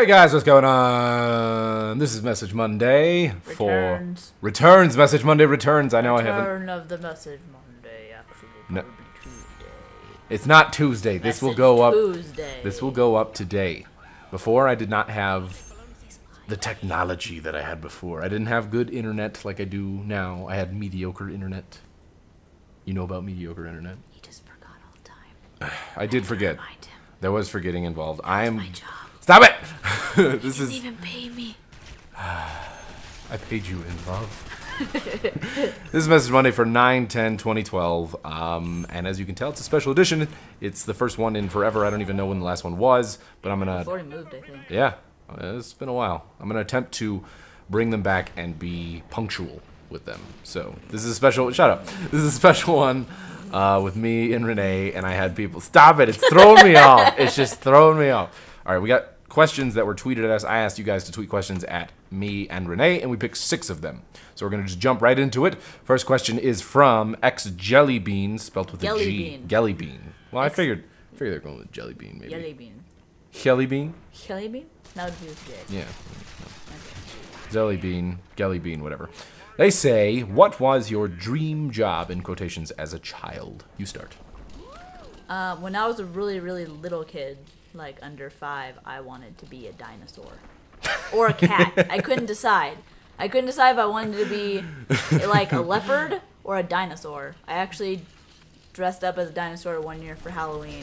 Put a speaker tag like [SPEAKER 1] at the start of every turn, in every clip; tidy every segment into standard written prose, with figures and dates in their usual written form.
[SPEAKER 1] Hey guys, what's going on? This is Message Monday
[SPEAKER 2] Returns.
[SPEAKER 1] Returns. Message Monday returns. I know I haven't.
[SPEAKER 2] Return of the Message Monday. Actually,
[SPEAKER 1] No.
[SPEAKER 2] probably Tuesday.
[SPEAKER 1] It's not Tuesday. This will
[SPEAKER 2] Message
[SPEAKER 1] go up.
[SPEAKER 2] Tuesday.
[SPEAKER 1] This will go up today. Before I did not have the technology that I had before. I didn't have good internet like I do now. I had mediocre internet. You know about mediocre internet?
[SPEAKER 2] He just forgot all the time.
[SPEAKER 1] I did forget.
[SPEAKER 2] Remind him.
[SPEAKER 1] There was forgetting involved. I
[SPEAKER 2] That's
[SPEAKER 1] am.
[SPEAKER 2] my job.
[SPEAKER 1] Stop it!
[SPEAKER 2] He
[SPEAKER 1] This
[SPEAKER 2] didn't
[SPEAKER 1] is.
[SPEAKER 2] even pay me.
[SPEAKER 1] I paid you in love. This is Message Monday for 9/10/2012, and as you can tell, it's a special edition. It's the first one in forever. I don't even know when the last one was, but I'm gonna.
[SPEAKER 2] It's already moved, I think.
[SPEAKER 1] Yeah, it's been a while. I'm gonna attempt to bring them back and be punctual with them. So this is a special. Shut up. This is a special one with me and Renee, and I had people. Stop it! It's throwing me off. It's just throwing me off. All right, we got questions that were tweeted at us. I asked you guys to tweet questions at me and Renee, and we picked 6 of them. So we're going to just jump right into it. First question is from X Jellybean, spelled with a
[SPEAKER 2] Jelly
[SPEAKER 1] G.
[SPEAKER 2] bean.
[SPEAKER 1] Jellybean. Well, I figured they're going with jelly bean, maybe.
[SPEAKER 2] Jelly bean.
[SPEAKER 1] Jellybean?
[SPEAKER 2] Jelly bean? That would be with J.
[SPEAKER 1] Yeah. Jellybean, Jellybean, whatever. They say, what was your dream job, in quotations, as a child? You start.
[SPEAKER 2] When I was a really, really little kid, like under 5, I wanted to be a dinosaur. Or a cat. I couldn't decide. I couldn't decide if I wanted to be like a leopard or a dinosaur. I actually dressed up as a dinosaur one year for Halloween,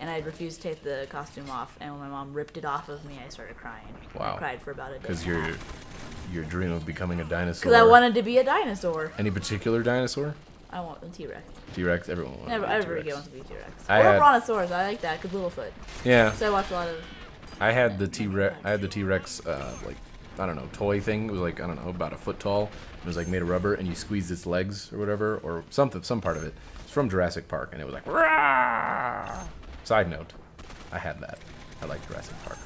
[SPEAKER 2] and I refused to take the costume off. And when my mom ripped it off of me, I started crying.
[SPEAKER 1] Wow.
[SPEAKER 2] I cried for about a day.
[SPEAKER 1] Because your dream of becoming a dinosaur.
[SPEAKER 2] Because I wanted to be a dinosaur.
[SPEAKER 1] Any particular dinosaur?
[SPEAKER 2] I want a T-Rex.
[SPEAKER 1] T-Rex, everyone wants to be a
[SPEAKER 2] Every kid
[SPEAKER 1] T-Rex.
[SPEAKER 2] wants to be a T-Rex.
[SPEAKER 1] I
[SPEAKER 2] Or
[SPEAKER 1] had-
[SPEAKER 2] a Brontosaurus. I like that, because Littlefoot.
[SPEAKER 1] Yeah,
[SPEAKER 2] So I watched a lot of...
[SPEAKER 1] I had the T-Rex. I had the T-Rex, like, I don't know, toy thing. It was like, I don't know, about a foot tall. It was like made of rubber, and you squeezed its legs or whatever, or something, some part of it. It's from Jurassic Park, and it was like, Rah! Side note, I had that. I like Jurassic Park.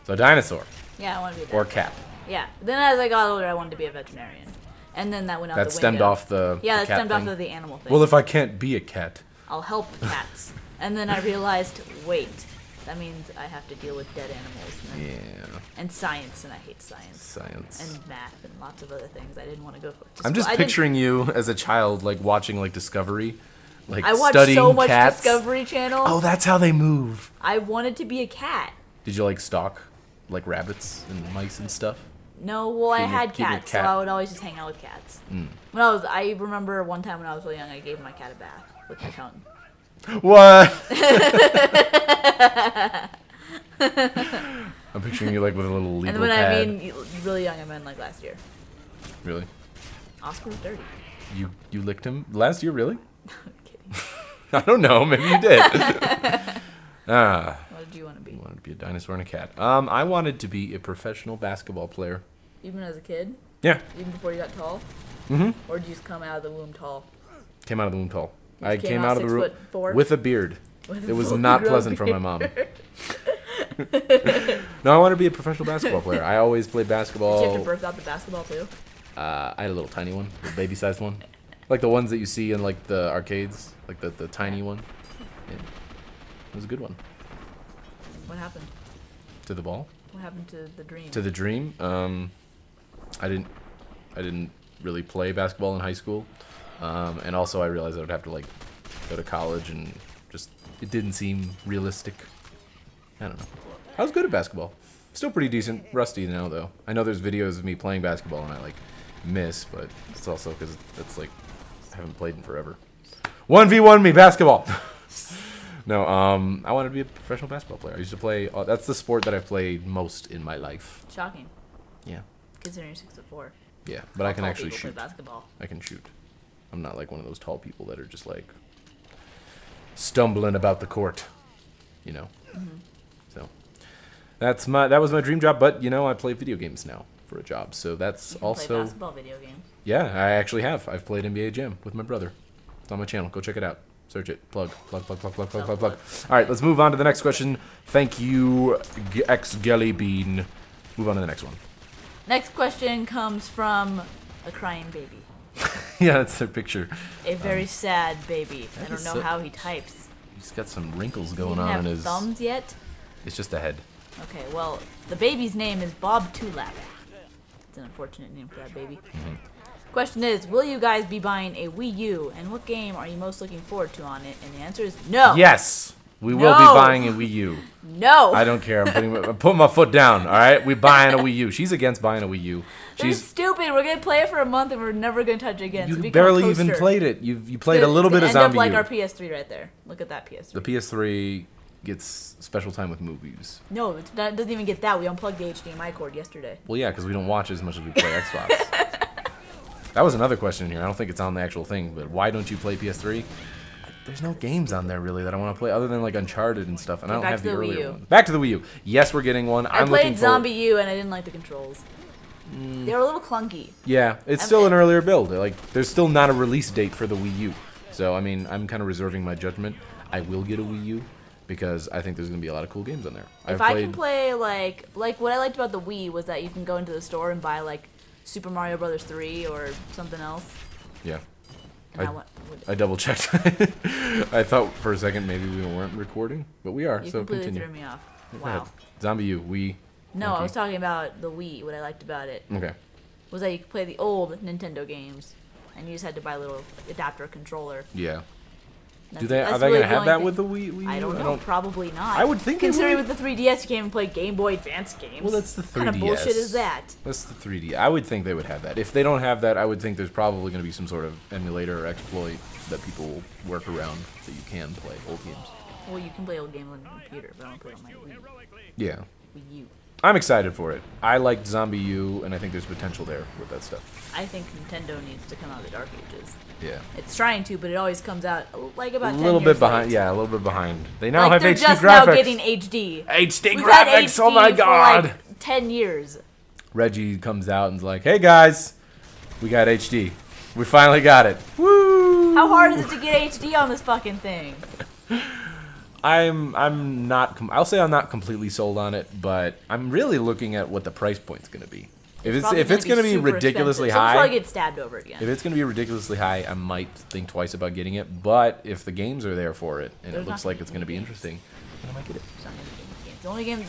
[SPEAKER 1] So dinosaur
[SPEAKER 2] Yeah, I want to be a dinosaur.
[SPEAKER 1] or cat.
[SPEAKER 2] Yeah. Then as I got older, I wanted to be a veterinarian. And then that went out the
[SPEAKER 1] That
[SPEAKER 2] window.
[SPEAKER 1] stemmed off the
[SPEAKER 2] Yeah,
[SPEAKER 1] the
[SPEAKER 2] that
[SPEAKER 1] cat
[SPEAKER 2] stemmed
[SPEAKER 1] thing.
[SPEAKER 2] off of the animal thing.
[SPEAKER 1] Well, if I can't be a cat,
[SPEAKER 2] I'll help cats. And then I realized, wait, that means I have to deal with dead animals.
[SPEAKER 1] yeah,
[SPEAKER 2] And science, and I hate science.
[SPEAKER 1] science.
[SPEAKER 2] And math, and lots of other things I didn't want to go for.
[SPEAKER 1] I'm just picturing you as a child, like watching like Discovery, like
[SPEAKER 2] I watched
[SPEAKER 1] studying
[SPEAKER 2] so much
[SPEAKER 1] cats.
[SPEAKER 2] Discovery Channel.
[SPEAKER 1] Oh, that's how they move.
[SPEAKER 2] I wanted to be a cat.
[SPEAKER 1] Did you like stalk like rabbits and mice and stuff?
[SPEAKER 2] No, well, I
[SPEAKER 1] Keep your-
[SPEAKER 2] had
[SPEAKER 1] keep your
[SPEAKER 2] cats, so
[SPEAKER 1] cat-
[SPEAKER 2] I would always just hang out with cats.
[SPEAKER 1] Mm.
[SPEAKER 2] I remember one time when I was really young, I gave my cat a bath with my tongue.
[SPEAKER 1] What? I'm picturing you like with a little legal
[SPEAKER 2] And when
[SPEAKER 1] pad.
[SPEAKER 2] I mean really young, I meant like last year.
[SPEAKER 1] Really?
[SPEAKER 2] Oscar was dirty.
[SPEAKER 1] You licked him last year? Really?
[SPEAKER 2] I'm kidding.
[SPEAKER 1] I don't know. Maybe you did. Ah.
[SPEAKER 2] What did you want to be?
[SPEAKER 1] I wanted to be a dinosaur and a cat. I wanted to be a professional basketball player.
[SPEAKER 2] Even as a kid?
[SPEAKER 1] Yeah.
[SPEAKER 2] Even before you got tall?
[SPEAKER 1] Mm-hmm.
[SPEAKER 2] Or did you just come out of the womb tall?
[SPEAKER 1] Came out of the womb tall.
[SPEAKER 2] You
[SPEAKER 1] I
[SPEAKER 2] just
[SPEAKER 1] came out of the room
[SPEAKER 2] 6'4"?
[SPEAKER 1] with a beard.
[SPEAKER 2] With
[SPEAKER 1] It
[SPEAKER 2] a
[SPEAKER 1] was
[SPEAKER 2] full
[SPEAKER 1] not
[SPEAKER 2] grown
[SPEAKER 1] pleasant for my
[SPEAKER 2] beard.
[SPEAKER 1] mom. No, I want to be a professional basketball player. I always played
[SPEAKER 2] Did
[SPEAKER 1] basketball.
[SPEAKER 2] you have to birth out the basketball too?
[SPEAKER 1] I had a little tiny one, a baby-sized one, like the ones that you see in like the arcades, like the tiny one. Yeah. It was a good one.
[SPEAKER 2] What happened?
[SPEAKER 1] To the ball,
[SPEAKER 2] What happened to the dream?
[SPEAKER 1] to the dream. I didn't really play basketball in high school, and also I realized I would have to like go to college, and just it didn't seem realistic. I don't know. I was good at basketball. Still pretty decent. Rusty now though. I know there's videos of me playing basketball and I like miss, but it's also because it's like I haven't played in forever. 1v1 me basketball. No, I wanted to be a professional basketball player. I used to play. That's the sport that I've played most in my life.
[SPEAKER 2] Shocking.
[SPEAKER 1] Yeah.
[SPEAKER 2] Considering you're 6'4".
[SPEAKER 1] Yeah, but I can
[SPEAKER 2] Tall
[SPEAKER 1] actually
[SPEAKER 2] people play
[SPEAKER 1] shoot.
[SPEAKER 2] basketball.
[SPEAKER 1] I can shoot. I'm not like one of those tall people that are just like stumbling about the court, you know.
[SPEAKER 2] Mm-hmm.
[SPEAKER 1] So that was my dream job. But you know, I play video games now for a job, so that's
[SPEAKER 2] You can play
[SPEAKER 1] also
[SPEAKER 2] basketball video games.
[SPEAKER 1] yeah. I actually have. I've played NBA Jam with my brother. It's on my channel. Go check it out. Search it. Plug. All right, let's move on to the next question. Thank you, X Jellybean. Move on to the next one.
[SPEAKER 2] Next question comes from a crying baby.
[SPEAKER 1] Yeah, that's a picture.
[SPEAKER 2] A very sad baby. I
[SPEAKER 1] that
[SPEAKER 2] don't
[SPEAKER 1] is
[SPEAKER 2] know
[SPEAKER 1] so-
[SPEAKER 2] how he types.
[SPEAKER 1] He's got some wrinkles
[SPEAKER 2] He
[SPEAKER 1] going
[SPEAKER 2] doesn't
[SPEAKER 1] on
[SPEAKER 2] have
[SPEAKER 1] in his.
[SPEAKER 2] thumbs yet.
[SPEAKER 1] It's just a head.
[SPEAKER 2] Okay, well, the baby's name is Bob Tulap. It's an unfortunate name for that baby. Question is, will you guys be buying a Wii U, and what game are you most looking forward to on it? And the answer is no.
[SPEAKER 1] Yes, we will be buying a Wii U.
[SPEAKER 2] No.
[SPEAKER 1] I don't care. I'm putting my foot down. All right, we're buying a Wii U. She's against buying a Wii U.
[SPEAKER 2] She's stupid. We're gonna play it for a month, and we're never gonna touch it again.
[SPEAKER 1] You barely even played it. You played
[SPEAKER 2] Dude,
[SPEAKER 1] a little bit of Zombie
[SPEAKER 2] like
[SPEAKER 1] U.
[SPEAKER 2] our PS3 right there. Look at that PS3.
[SPEAKER 1] The PS3 gets special time with movies.
[SPEAKER 2] No, it doesn't even get that. We unplugged the HDMI cord yesterday.
[SPEAKER 1] Well, yeah, because we don't watch as much as we play Xbox. That was another question here. I don't think it's on the actual thing, but why don't you play PS3? There's no games on there really that I want to play other than like Uncharted and stuff, and I don't have the earlier one. Back to the Wii U. Yes, we're getting one.
[SPEAKER 2] I played Zombie U and I didn't like the controls. They were a little clunky.
[SPEAKER 1] Yeah, it's still an earlier build. Like, there's still not a release date for the Wii U. So, I mean, I'm kind of reserving my judgment. I will get a Wii U because I think there's going to be a lot of cool games on there.
[SPEAKER 2] If I can play, like what I liked about the Wii was that you can go into the store and buy, like, Super Mario Brothers 3 or something else.
[SPEAKER 1] Yeah. I double checked. I thought for a second maybe we weren't recording, but we are, so continue.
[SPEAKER 2] You completely threw me off. Wow.
[SPEAKER 1] Zombie U, Wii.
[SPEAKER 2] No, I was talking about the Wii, what I liked about it.
[SPEAKER 1] Okay.
[SPEAKER 2] Was that you could play the old Nintendo games, and you just had to buy a little adapter controller.
[SPEAKER 1] Yeah. Are they going to have that with the Wii U?
[SPEAKER 2] I don't know. Probably not.
[SPEAKER 1] I would think
[SPEAKER 2] considering with the 3DS you can't even play Game Boy Advance games.
[SPEAKER 1] Well, that's the 3DS.
[SPEAKER 2] What kind of bullshit is that?
[SPEAKER 1] That's the 3D. I would think they would have that. If they don't have that, I would think there's probably going to be some sort of emulator or exploit that people will work around that you can play old games.
[SPEAKER 2] Well, you can play old games on your computer, but I don't play on my Wii.
[SPEAKER 1] Yeah.
[SPEAKER 2] Wii U.
[SPEAKER 1] I'm excited for it. I liked Zombie U, and I think there's potential there with that stuff.
[SPEAKER 2] I think Nintendo needs to come out of the dark ages.
[SPEAKER 1] Yeah.
[SPEAKER 2] It's trying to, but it always comes out like about 10 years
[SPEAKER 1] a little bit behind.
[SPEAKER 2] late.
[SPEAKER 1] Yeah, a little bit behind. They now have
[SPEAKER 2] they're
[SPEAKER 1] HD
[SPEAKER 2] just
[SPEAKER 1] graphics.
[SPEAKER 2] now getting HD.
[SPEAKER 1] HD
[SPEAKER 2] We've
[SPEAKER 1] graphics.
[SPEAKER 2] Had HD
[SPEAKER 1] oh my god.
[SPEAKER 2] For like 10 years.
[SPEAKER 1] Reggie comes out and's like, "Hey guys, we got HD. We finally got it. Woo!"
[SPEAKER 2] How hard is it to get HD on this fucking thing?
[SPEAKER 1] I'm not. I'll say I'm not completely sold on it, but I'm really looking at what the price point's going to be. If it's going to be ridiculously high,
[SPEAKER 2] probably get stabbed over again.
[SPEAKER 1] If it's going to be ridiculously high, I might think twice about getting it. But if the games are there for it and it looks like it's going to be interesting, then I might get it.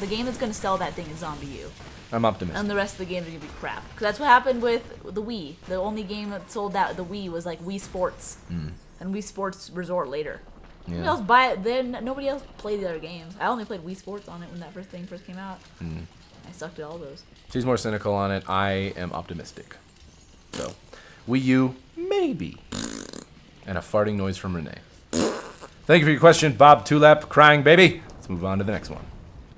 [SPEAKER 2] The game that's going to sell that thing is Zombie U.
[SPEAKER 1] I'm optimistic.
[SPEAKER 2] And the rest of the games are going to be crap. Because that's what happened with the Wii. The only game that sold out the Wii was like Wii Sports. And Wii Sports Resort later. Yeah. Nobody else buy it. Then nobody else played the other games. I only played Wii Sports on it when that thing first came out. I sucked at all those.
[SPEAKER 1] She's more cynical on it. I am optimistic. So, Wii U, maybe. And a farting noise from Renee. Thank you for your question, Bob Tulap, crying baby. Let's move on to the next one.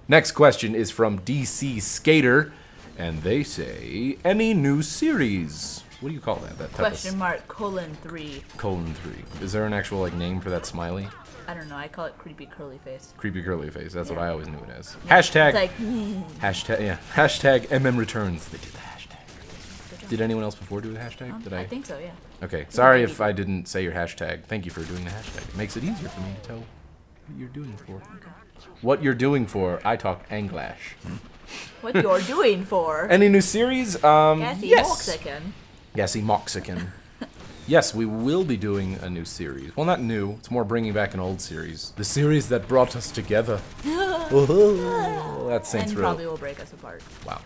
[SPEAKER 1] Next question is from DC Skater, and they say, any new series? What do you call that?
[SPEAKER 2] Question mark, :3.
[SPEAKER 1] :3. Is there an actual like name for that smiley?
[SPEAKER 2] I don't know. I call it creepy curly face.
[SPEAKER 1] Creepy curly face. That's what I always knew it as. Yeah. Hashtag.
[SPEAKER 2] It's like,
[SPEAKER 1] hashtag. Yeah. Hashtag MM returns. They did the hashtag. Did anyone else before do the hashtag? Did I?
[SPEAKER 2] I think so. Yeah.
[SPEAKER 1] Okay. Sorry if I didn't say your hashtag. Thank you for doing the hashtag. It makes it easier for me to tell what you're doing for. Okay. What you're doing for? I talk Anglash.
[SPEAKER 2] What you're doing for?
[SPEAKER 1] Any new series?
[SPEAKER 2] Gassy Mexican.
[SPEAKER 1] Gassy Mexican. Yes, we will be doing a new series. Well, not new. It's more bringing back an old series. The series that brought us together. Oh, that's Saints Row.
[SPEAKER 2] And probably will break us apart.
[SPEAKER 1] Wow.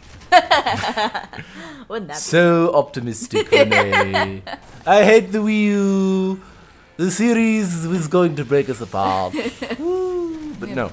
[SPEAKER 2] Wouldn't that be
[SPEAKER 1] so optimistic, Renee. I hate the Wii U. The series was going to break us apart. But no.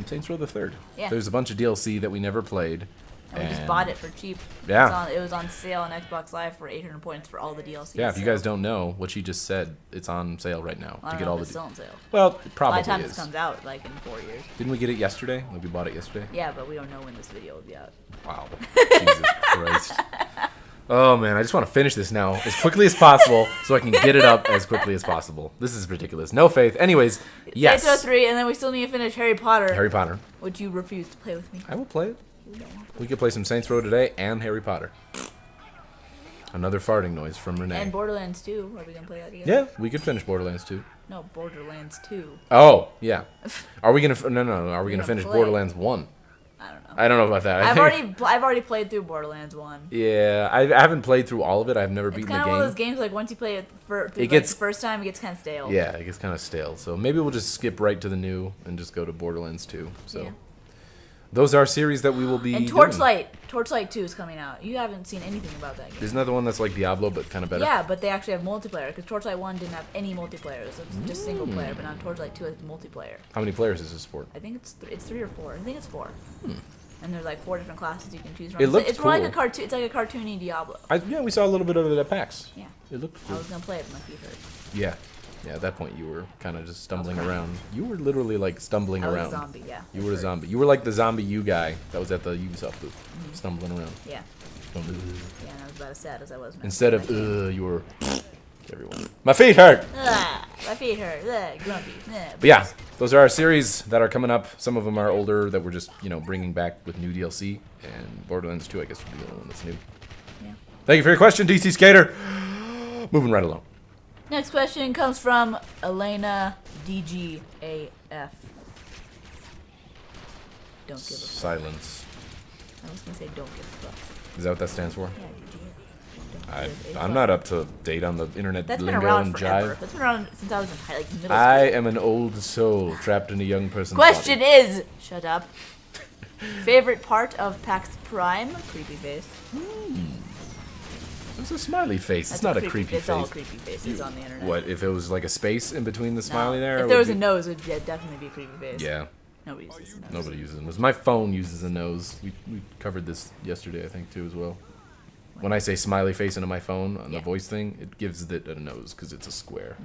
[SPEAKER 1] Saints Row the 3rd.
[SPEAKER 2] Yeah.
[SPEAKER 1] There's a bunch of DLC that we never played.
[SPEAKER 2] And we just bought it for cheap.
[SPEAKER 1] Yeah.
[SPEAKER 2] It was on sale on Xbox Live for 800 points for all the DLCs.
[SPEAKER 1] Yeah, if you guys don't know what she just said, it's on sale right now to get all the.
[SPEAKER 2] It's still on sale.
[SPEAKER 1] Well, it probably
[SPEAKER 2] by the time
[SPEAKER 1] is.
[SPEAKER 2] This comes out, like in 4 years.
[SPEAKER 1] Didn't we get it yesterday? Like we bought it yesterday.
[SPEAKER 2] Yeah, but we don't know when this video will be out.
[SPEAKER 1] Wow. Jesus Christ. Oh man, I just want to finish this now as quickly as possible so I can get it up as quickly as possible. This is ridiculous. No faith. Anyways, yes.
[SPEAKER 2] Saints Row 3, and then we still need to finish Harry Potter.
[SPEAKER 1] Harry Potter.
[SPEAKER 2] Which you refuse to play with me.
[SPEAKER 1] I will play it. We could play some Saints Row today and Harry Potter. Another farting noise from Renee.
[SPEAKER 2] And Borderlands 2. Are we going to play that together?
[SPEAKER 1] Yeah, we could finish Borderlands 2.
[SPEAKER 2] No, Borderlands 2.
[SPEAKER 1] Oh, yeah. Are we going to... No. Are we going to finish Borderlands 1?
[SPEAKER 2] I don't know.
[SPEAKER 1] I don't know about that.
[SPEAKER 2] I've already played through Borderlands 1.
[SPEAKER 1] Yeah, I haven't played through all of it. I've never beaten the game.
[SPEAKER 2] It's kind of one of those games, like, once you play it the first time, it gets kind of stale.
[SPEAKER 1] Yeah, it gets kind of stale. So maybe we'll just skip right to the new and just go to Borderlands 2. So...
[SPEAKER 2] Yeah.
[SPEAKER 1] those are series that we will be
[SPEAKER 2] And
[SPEAKER 1] doing.
[SPEAKER 2] Torchlight 2 is coming out. You haven't seen anything about that game.
[SPEAKER 1] Isn't that the one that's like Diablo but kind of better?
[SPEAKER 2] Yeah, but they actually have multiplayer because Torchlight 1 didn't have any multiplayer. So it's just single player, but now Torchlight 2 has multiplayer.
[SPEAKER 1] How many players is this for?
[SPEAKER 2] I think it's 3 or 4. I think it's 4. And there's like 4 different classes you can choose from.
[SPEAKER 1] It looks
[SPEAKER 2] it's more like
[SPEAKER 1] cool.
[SPEAKER 2] a cartoon. It's like a cartoony Diablo.
[SPEAKER 1] Yeah, we saw a little bit of it at PAX.
[SPEAKER 2] Yeah.
[SPEAKER 1] It looked
[SPEAKER 2] I
[SPEAKER 1] cool.
[SPEAKER 2] was gonna play it, but my feet hurt.
[SPEAKER 1] Yeah. Yeah, at that point you were kind of just stumbling around. You were literally like stumbling
[SPEAKER 2] I was
[SPEAKER 1] around.
[SPEAKER 2] a zombie, yeah.
[SPEAKER 1] You were a zombie. You were like the zombie you guy that was at the Ubisoft booth, stumbling around.
[SPEAKER 2] Yeah.
[SPEAKER 1] Going, "Ugh."
[SPEAKER 2] Yeah, and I was about as sad as I was.
[SPEAKER 1] Instead of you were everyone. My feet hurt.
[SPEAKER 2] My feet hurt. Grumpy.
[SPEAKER 1] But yeah, those are our series that are coming up. Some of them are older that we're just bringing back with new DLC, and Borderlands 2 I guess would be the only one that's new.
[SPEAKER 2] Yeah.
[SPEAKER 1] Thank you for your question, DC Skater. Moving right along.
[SPEAKER 2] Next question comes from Elena DGAF. Don't give a fuck.
[SPEAKER 1] Silence.
[SPEAKER 2] I was gonna say don't give a fuck.
[SPEAKER 1] Is that what that stands for?
[SPEAKER 2] Yeah,
[SPEAKER 1] I'm not up to date on the internet
[SPEAKER 2] That's been
[SPEAKER 1] lingo
[SPEAKER 2] around
[SPEAKER 1] and
[SPEAKER 2] forever.
[SPEAKER 1] jive.
[SPEAKER 2] That's been around since I was in middle school.
[SPEAKER 1] I am an old soul trapped in a young person's
[SPEAKER 2] Question
[SPEAKER 1] body.
[SPEAKER 2] is, shut up. Favorite part of PAX Prime? Creepy face.
[SPEAKER 1] It's a smiley face. It's not a creepy
[SPEAKER 2] It's
[SPEAKER 1] face.
[SPEAKER 2] all creepy faces on the internet.
[SPEAKER 1] What, if it was like a space in between the
[SPEAKER 2] No.
[SPEAKER 1] smiley there?
[SPEAKER 2] If
[SPEAKER 1] it
[SPEAKER 2] there
[SPEAKER 1] would
[SPEAKER 2] was a
[SPEAKER 1] be-
[SPEAKER 2] nose, it would definitely be a creepy face.
[SPEAKER 1] Yeah,
[SPEAKER 2] Nobody uses a nose.
[SPEAKER 1] nobody uses a nose. My phone uses a nose. We covered this yesterday, I think, too, as well. When I say smiley face into my phone on the voice thing, it gives it a nose because it's a square.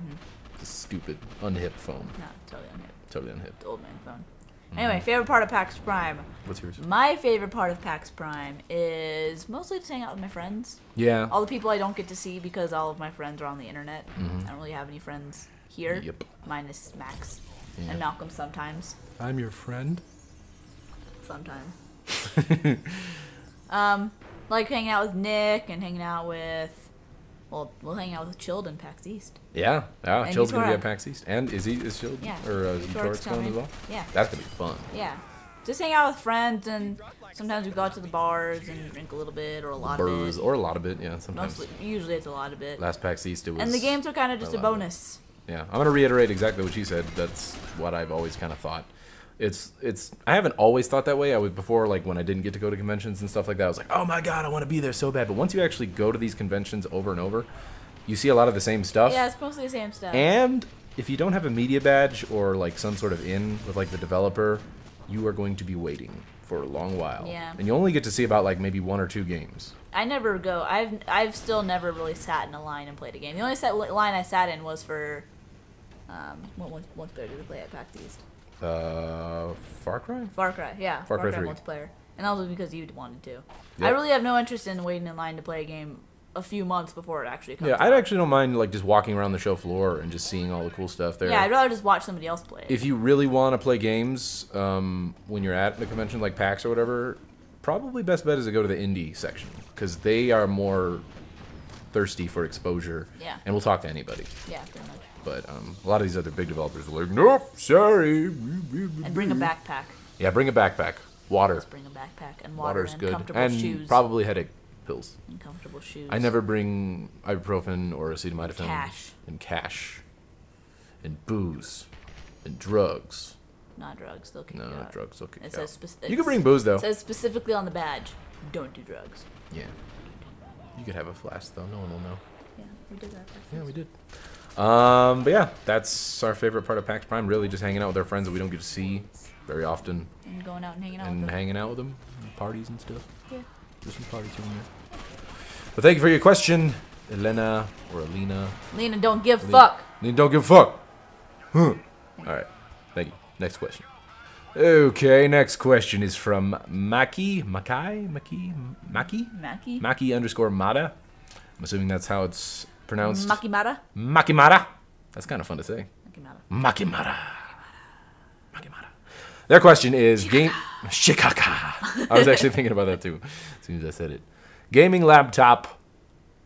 [SPEAKER 1] It's a stupid, unhip phone.
[SPEAKER 2] No, totally unhip.
[SPEAKER 1] Totally unhip.
[SPEAKER 2] It's old man phone. Anyway, favorite part of PAX Prime.
[SPEAKER 1] What's yours?
[SPEAKER 2] My favorite part of PAX Prime is mostly just hanging out with my friends.
[SPEAKER 1] Yeah.
[SPEAKER 2] All the people I don't get to see because all of my friends are on the internet. I don't really have any friends here.
[SPEAKER 1] Yep.
[SPEAKER 2] Minus Max
[SPEAKER 1] Yeah.
[SPEAKER 2] and Malcolm sometimes.
[SPEAKER 1] I'm your friend.
[SPEAKER 2] Sometimes. Like hanging out with Nick and hanging out with. Well, we'll hang out with Chilled in PAX East.
[SPEAKER 1] Yeah. Yeah.
[SPEAKER 2] And
[SPEAKER 1] Chill's gonna be
[SPEAKER 2] Etora.
[SPEAKER 1] at PAX East. And is Chill?
[SPEAKER 2] Yeah.
[SPEAKER 1] Or is
[SPEAKER 2] Etor's
[SPEAKER 1] Etor's going
[SPEAKER 2] coming.
[SPEAKER 1] as well?
[SPEAKER 2] Yeah.
[SPEAKER 1] That's gonna be fun.
[SPEAKER 2] Yeah. Just hang out with friends, and sometimes we go out to the bars and drink a little bit or a lot of
[SPEAKER 1] Burs
[SPEAKER 2] it.
[SPEAKER 1] or a lot of it, yeah. Sometimes.
[SPEAKER 2] Mostly, usually it's a lot of it.
[SPEAKER 1] Last PAX East, it was.
[SPEAKER 2] And the games are kind of just a
[SPEAKER 1] lot of it.
[SPEAKER 2] bonus.
[SPEAKER 1] Yeah, I'm gonna reiterate exactly what she said. That's what I've always kind of thought. It's. I haven't always thought that way. I was before, like when I didn't get to go to conventions and stuff like that. I was like, oh my god, I want to be there so bad. But once you actually go to these conventions over and over, you see a lot of the same stuff.
[SPEAKER 2] Yeah, it's mostly the same stuff.
[SPEAKER 1] And if you don't have a media badge or like some sort of in with like the developer, you are going to be waiting for a long while.
[SPEAKER 2] Yeah.
[SPEAKER 1] And you only get to see about like maybe 1 or 2 games.
[SPEAKER 2] I never go. I've still never really sat in a line and played a game. The only line I sat in was for. What player did we play at PAX East?
[SPEAKER 1] Far Cry?
[SPEAKER 2] Far Cry, yeah.
[SPEAKER 1] Far Cry 3.
[SPEAKER 2] multiplayer. And that was because you wanted to.
[SPEAKER 1] Yep.
[SPEAKER 2] I really have no interest in waiting in line to play a game a few months before it actually comes
[SPEAKER 1] Yeah,
[SPEAKER 2] out.
[SPEAKER 1] I actually don't mind like just walking around the show floor and just seeing all the cool stuff there.
[SPEAKER 2] Yeah, I'd rather just watch somebody else play it.
[SPEAKER 1] If you really want to play games when you're at the convention like PAX or whatever, probably best bet is to go to the indie section because they are more thirsty for exposure.
[SPEAKER 2] Yeah.
[SPEAKER 1] And we'll talk to anybody.
[SPEAKER 2] Yeah, pretty much.
[SPEAKER 1] But a lot of these other big developers are like, nope, sorry.
[SPEAKER 2] And bring a backpack.
[SPEAKER 1] Yeah, bring a backpack. Water.
[SPEAKER 2] Just bring a backpack and water
[SPEAKER 1] Water's
[SPEAKER 2] and
[SPEAKER 1] good.
[SPEAKER 2] comfortable
[SPEAKER 1] And
[SPEAKER 2] shoes.
[SPEAKER 1] probably headache pills.
[SPEAKER 2] And comfortable shoes.
[SPEAKER 1] I never bring ibuprofen or acetaminophen.
[SPEAKER 2] Cash.
[SPEAKER 1] And cash. And booze. And drugs.
[SPEAKER 2] Not drugs. They'll kick
[SPEAKER 1] No,
[SPEAKER 2] you
[SPEAKER 1] not
[SPEAKER 2] out.
[SPEAKER 1] drugs. Okay.
[SPEAKER 2] It says
[SPEAKER 1] You can bring booze, though.
[SPEAKER 2] It says specifically on the badge, don't do drugs.
[SPEAKER 1] Yeah. You could have a flask, though. No one will know.
[SPEAKER 2] Yeah, we did that.
[SPEAKER 1] Yeah, we did. But yeah, that's our favorite part of PAX Prime. Really just hanging out with our friends that we don't get to see very often.
[SPEAKER 2] And going out and hanging out
[SPEAKER 1] And
[SPEAKER 2] with them.
[SPEAKER 1] hanging out with them. And parties and stuff.
[SPEAKER 2] Yeah.
[SPEAKER 1] There's some parties here and there. But thank you for your question, Elena or Alina.
[SPEAKER 2] Lena, don't give fuck.
[SPEAKER 1] Lena, don't give a fuck. Huh. Alright. Thank you. Next question. Okay, next question is from Maki _ Mata. I'm assuming that's how it's pronounced.
[SPEAKER 2] Makimata?
[SPEAKER 1] Makimata. That's kind of fun to say.
[SPEAKER 2] Makimata.
[SPEAKER 1] Makimata. Their question is game Shikaka. I was actually thinking about that too as soon as I said it. Gaming laptop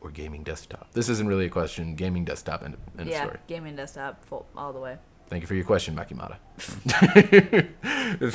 [SPEAKER 1] or gaming desktop? This isn't really a question. Gaming desktop and
[SPEAKER 2] Yeah,
[SPEAKER 1] story.
[SPEAKER 2] gaming desktop all the way.
[SPEAKER 1] Thank you for your question, Makimata.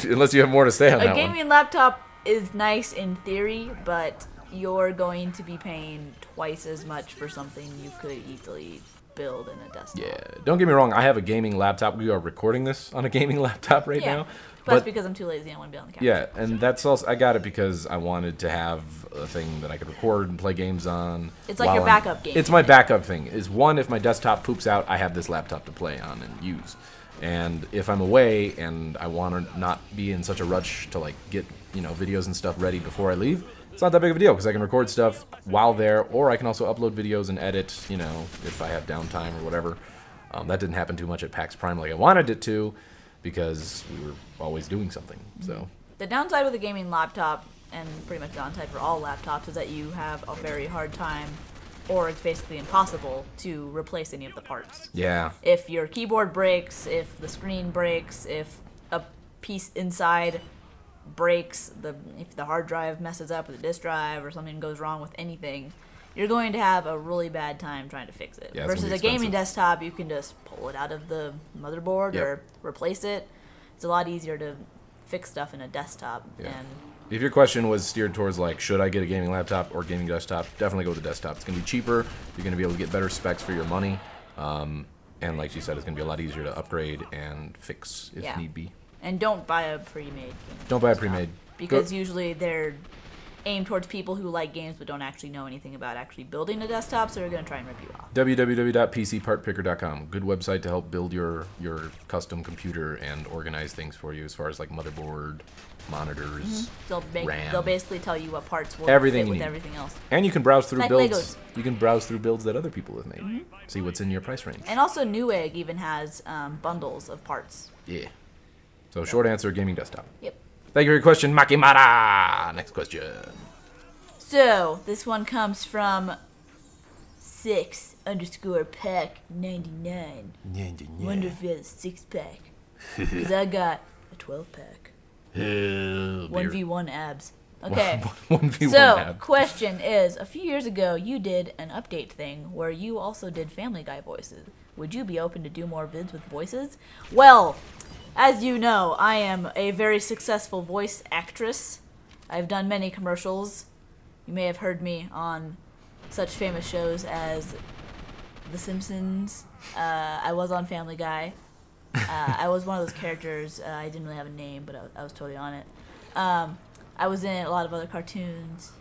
[SPEAKER 1] Unless you have more to say on
[SPEAKER 2] A
[SPEAKER 1] that one.
[SPEAKER 2] gaming laptop is nice in theory, but you're going to be paying twice as much for something you could easily build in a desktop.
[SPEAKER 1] Yeah, don't get me wrong. I have a gaming laptop. We are recording this on a gaming laptop right now.
[SPEAKER 2] But that's because I'm too lazy. I don't want to be on the couch.
[SPEAKER 1] Yeah, and that's also, I got it because I wanted to have a thing that I could record and play games on.
[SPEAKER 2] It's like your backup game.
[SPEAKER 1] It's my backup thing. Is one, if my desktop poops out, I have this laptop to play on and use. And if I'm away and I want to not be in such a rush to like get, you know, videos and stuff ready before I leave, it's not that big of a deal because I can record stuff while there, or I can also upload videos and edit, you know, if I have downtime or whatever. That didn't happen too much at PAX Prime like I wanted it to, because we were always doing something. So
[SPEAKER 2] the downside with a gaming laptop, and pretty much the downside for all laptops, is that you have a very hard time, or it's basically impossible, to replace any of the parts.
[SPEAKER 1] yeah,
[SPEAKER 2] If your keyboard breaks, if the screen breaks, if a piece inside breaks, if the hard drive messes up with the disk drive, or something goes wrong with anything, you're going to have a really bad time trying to fix it.
[SPEAKER 1] Yeah,
[SPEAKER 2] versus a gaming desktop, you can just pull it out of the motherboard or replace it. It's a lot easier to fix stuff in a desktop.
[SPEAKER 1] Yeah.
[SPEAKER 2] And
[SPEAKER 1] if your question was steered towards like, should I get a gaming laptop or gaming desktop, definitely go with the desktop. It's going to be cheaper. You're going to be able to get better specs for your money. And like she said, it's going to be a lot easier to upgrade and fix if need be.
[SPEAKER 2] And don't buy a pre-made game.
[SPEAKER 1] Don't buy a pre-made.
[SPEAKER 2] Because usually they're aimed towards people who like games but don't actually know anything about actually building a desktop, so they're going to try and rip you off.
[SPEAKER 1] www.pcpartpicker.com. Good website to help build your custom computer and organize things for you as far as like motherboard, monitors, RAM.
[SPEAKER 2] They'll basically tell you what parts will
[SPEAKER 1] Everything
[SPEAKER 2] fit
[SPEAKER 1] you
[SPEAKER 2] with
[SPEAKER 1] need.
[SPEAKER 2] everything else.
[SPEAKER 1] And you can browse through
[SPEAKER 2] Like
[SPEAKER 1] builds.
[SPEAKER 2] Legos.
[SPEAKER 1] You can browse through builds that other people have made. See what's in your price range.
[SPEAKER 2] And also Newegg even has bundles of parts.
[SPEAKER 1] Yeah. So short answer, gaming desktop.
[SPEAKER 2] Yep.
[SPEAKER 1] Thank you for your question, Makimara. Next question.
[SPEAKER 2] So, this one comes from 6_pack99. Wonder if he has a 6-pack. Because I got a 12-pack. 1v1 abs. Okay.
[SPEAKER 1] 1v1
[SPEAKER 2] so,
[SPEAKER 1] abs.
[SPEAKER 2] question is, a few years ago, you did an update thing where you also did Family Guy voices. Would you be open to do more vids with voices? Well, as you know, I am a very successful voice actress. I've done many commercials. You may have heard me on such famous shows as The Simpsons. I was on Family Guy. I was one of those characters. I didn't really have a name, but I was totally on it. I was in a lot of other cartoons.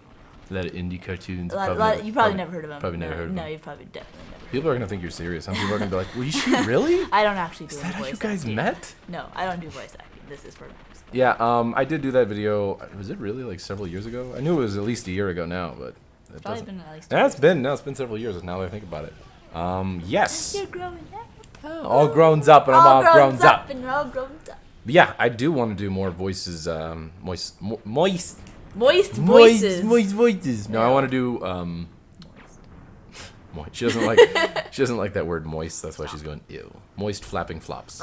[SPEAKER 1] A lot of indie cartoons.
[SPEAKER 2] You probably never heard of them.
[SPEAKER 1] Probably never heard of them.
[SPEAKER 2] No, you've probably definitely never heard of them.
[SPEAKER 1] People are going to think you're serious. Some people are going to be like, "Was she really?
[SPEAKER 2] I don't actually do
[SPEAKER 1] Is that
[SPEAKER 2] voice
[SPEAKER 1] how you guys
[SPEAKER 2] acting.
[SPEAKER 1] met?"
[SPEAKER 2] No, I don't do voice acting. This is for
[SPEAKER 1] Yeah, I did do that video. Was it really like several years ago? I knew it was at least a year ago now, but it
[SPEAKER 2] probably
[SPEAKER 1] doesn't.
[SPEAKER 2] been at least
[SPEAKER 1] It's been several years now that I think about it. Yes.
[SPEAKER 2] You're growing up.
[SPEAKER 1] All grown up and I'm all grown up.
[SPEAKER 2] And we're all grown up.
[SPEAKER 1] But yeah, I do want to do more voices. Moist
[SPEAKER 2] Moist voices.
[SPEAKER 1] Moist voices. No, I want to do moist. She doesn't like that word moist. That's why she's going ew. Moist flapping flops.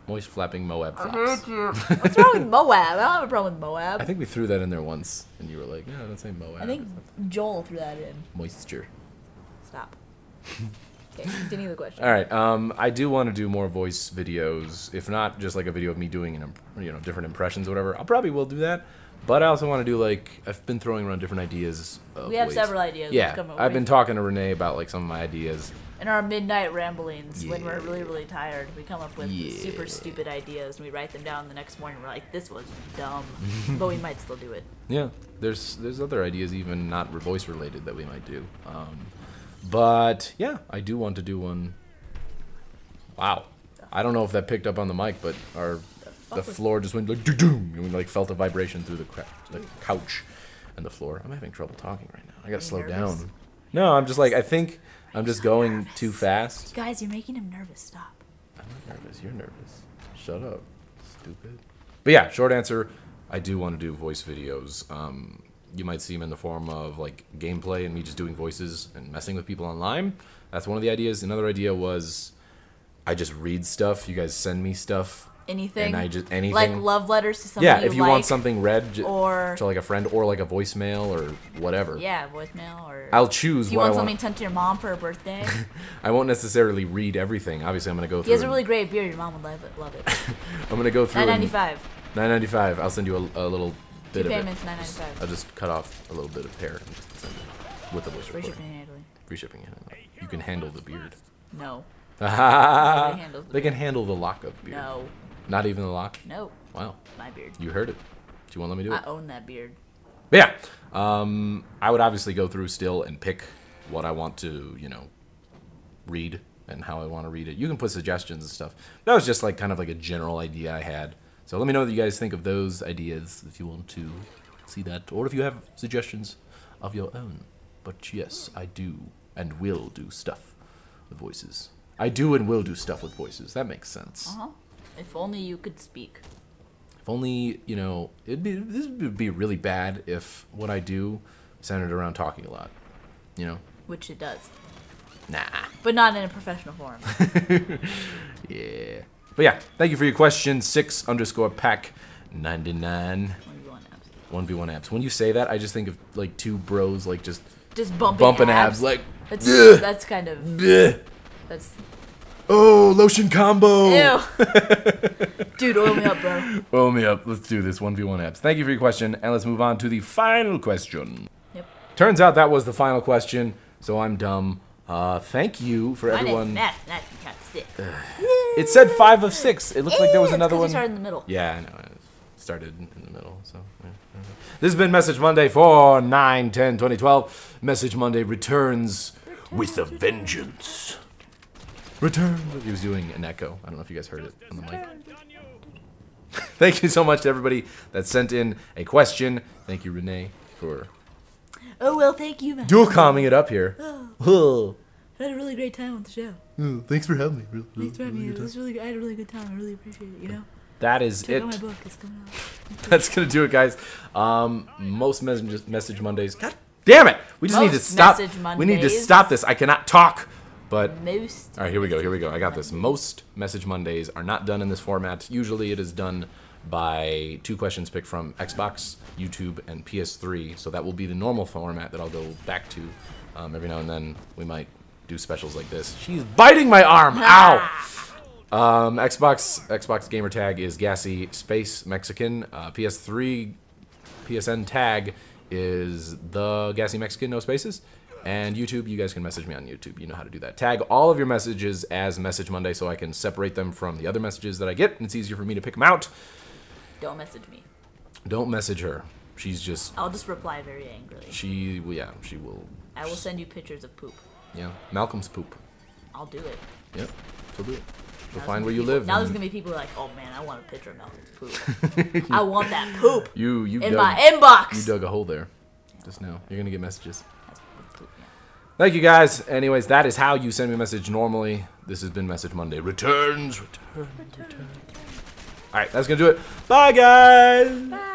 [SPEAKER 1] Moist flapping Moab flops.
[SPEAKER 2] What's wrong with Moab? I don't have a problem with Moab.
[SPEAKER 1] I think we threw that in there once, and you were like, "No, don't say Moab."
[SPEAKER 2] I think Joel threw that in.
[SPEAKER 1] Moisture.
[SPEAKER 2] Stop. Okay, continue the question.
[SPEAKER 1] All right. I do want to do more voice videos. If not just like a video of me doing different impressions or whatever, I probably will do that. But I also want to do like I've been throwing around different ideas.
[SPEAKER 2] We have several ideas.
[SPEAKER 1] Yeah, I've been talking to Renee about like some of my ideas.
[SPEAKER 2] In our midnight ramblings, when we're really, really tired, we come up with super stupid ideas, and we write them down the next morning. We're like, this was dumb, but we might still do it.
[SPEAKER 1] Yeah, there's other ideas even not voice related that we might do. But yeah, I do want to do one. Wow, I don't know if that picked up on the mic, but the floor just went like doo-doom, and we like felt a vibration through the couch and the floor. I'm having trouble talking right now. I gotta slow down. No, I'm just like I think I'm just going too fast.
[SPEAKER 2] Guys, you're making him nervous. Stop.
[SPEAKER 1] I'm not nervous. You're nervous. Shut up, stupid. But yeah, short answer, I do want to do voice videos. You might see them in the form of like gameplay and me just doing voices and messing with people online. That's one of the ideas. Another idea was I just read stuff. You guys send me stuff.
[SPEAKER 2] Anything.
[SPEAKER 1] And anything.
[SPEAKER 2] Like love letters to somebody
[SPEAKER 1] if you want something read
[SPEAKER 2] or
[SPEAKER 1] to like a friend or like a voicemail or whatever.
[SPEAKER 2] Yeah, voicemail or.
[SPEAKER 1] I'll choose.
[SPEAKER 2] If you want something sent to your mom for her birthday.
[SPEAKER 1] I won't necessarily read everything. Obviously, I'm gonna go through.
[SPEAKER 2] He has a really great beard. Your mom would love it.
[SPEAKER 1] I'm gonna go through.
[SPEAKER 2] $9.95.
[SPEAKER 1] $9.95. I'll send you a little bit of it.
[SPEAKER 2] payments, $9.95.
[SPEAKER 1] I'll just cut off a little bit of hair and just send it with a voice
[SPEAKER 2] Free
[SPEAKER 1] recorder.
[SPEAKER 2] shipping and handling.
[SPEAKER 1] Free shipping and handling. You can handle the beard.
[SPEAKER 2] No.
[SPEAKER 1] They can handle the lock of beard.
[SPEAKER 2] No.
[SPEAKER 1] Not even the lock?
[SPEAKER 2] No.
[SPEAKER 1] Wow.
[SPEAKER 2] My beard.
[SPEAKER 1] You heard it. Do you want to let me do it?
[SPEAKER 2] I own that beard.
[SPEAKER 1] But yeah. I would obviously go through still and pick what I want to, you know, read and how I want to read it. You can put suggestions and stuff. That was just like kind of like a general idea I had. So let me know what you guys think of those ideas if you want to see that, or if you have suggestions of your own. But yes, I do and will do stuff with voices. I do and will do stuff with voices. That makes sense.
[SPEAKER 2] Uh-huh. If only you could speak.
[SPEAKER 1] If only, you know, this would be really bad if what I do centered around talking a lot. You know?
[SPEAKER 2] Which it does.
[SPEAKER 1] Nah.
[SPEAKER 2] But not in a professional forum.
[SPEAKER 1] Yeah. But yeah, thank you for your question. 6_pack99. 1v1 abs. When you say that, I just think of like two bros like just
[SPEAKER 2] bumping
[SPEAKER 1] abs. Like
[SPEAKER 2] that's kind of that's.
[SPEAKER 1] Oh, lotion combo.
[SPEAKER 2] Ew. Dude, oil me up, bro.
[SPEAKER 1] Oil me up. Let's do this 1v1 abs. Thank you for your question, and let's move on to the final question.
[SPEAKER 2] Yep.
[SPEAKER 1] Turns out that was the final question, so I'm dumb. Thank you for everyone. It said 5 of 6. It looked like there was another one.
[SPEAKER 2] You started in the middle.
[SPEAKER 1] Yeah, I know. It started in the middle. So yeah. This has been Message Monday for 9/10/2012. Message Monday returns with a vengeance. Return. He was doing an echo. I don't know if you guys heard it on the mic. Thank you so much to everybody that sent in a question. Thank you, Renee, for.
[SPEAKER 2] Oh well, thank you, man.
[SPEAKER 1] Dual calming it up here.
[SPEAKER 2] Oh. I had a really great time on the show.
[SPEAKER 1] Oh, thanks for having me.
[SPEAKER 2] Thanks for having me. It was really. I had a really good time. I really appreciate it. You know.
[SPEAKER 1] That is
[SPEAKER 2] Check
[SPEAKER 1] it.
[SPEAKER 2] out my book. It's coming out.
[SPEAKER 1] That's gonna do it, guys. Most Message Mondays. God damn it! We just need to stop. We need to stop this. I cannot talk. But
[SPEAKER 2] most.
[SPEAKER 1] All right, here we go. Here we go. I got this. Most Message Mondays are not done in this format. Usually, it is done by 2 questions picked from Xbox, YouTube, and PS3. So that will be the normal format that I'll go back to. Every now and then, we might do specials like this. She's biting my arm. Ow! Xbox gamertag is Gassy Mexican. PS3 PSN tag is TheGassyMexican, no spaces. And YouTube, you guys can message me on YouTube. You know how to do that. Tag all of your messages as Message Monday so I can separate them from the other messages that I get, and it's easier for me to pick them out.
[SPEAKER 2] Don't message me.
[SPEAKER 1] Don't message her. She's just.
[SPEAKER 2] I'll just reply very angrily.
[SPEAKER 1] She will.
[SPEAKER 2] I will send you pictures of poop.
[SPEAKER 1] Yeah, Malcolm's poop.
[SPEAKER 2] I'll do it.
[SPEAKER 1] Yep, she'll do it. We'll find where you live.
[SPEAKER 2] Now there's gonna be people like, oh man, I want a picture of Malcolm's poop. I want that poop.
[SPEAKER 1] You
[SPEAKER 2] in my inbox.
[SPEAKER 1] You dug a hole there. Just now. You're gonna get messages. Thank you guys. Anyways, that is how you send me a message normally. This has been Message Monday. Returns. Return. All right, that's gonna do it. Bye, guys.
[SPEAKER 2] Bye.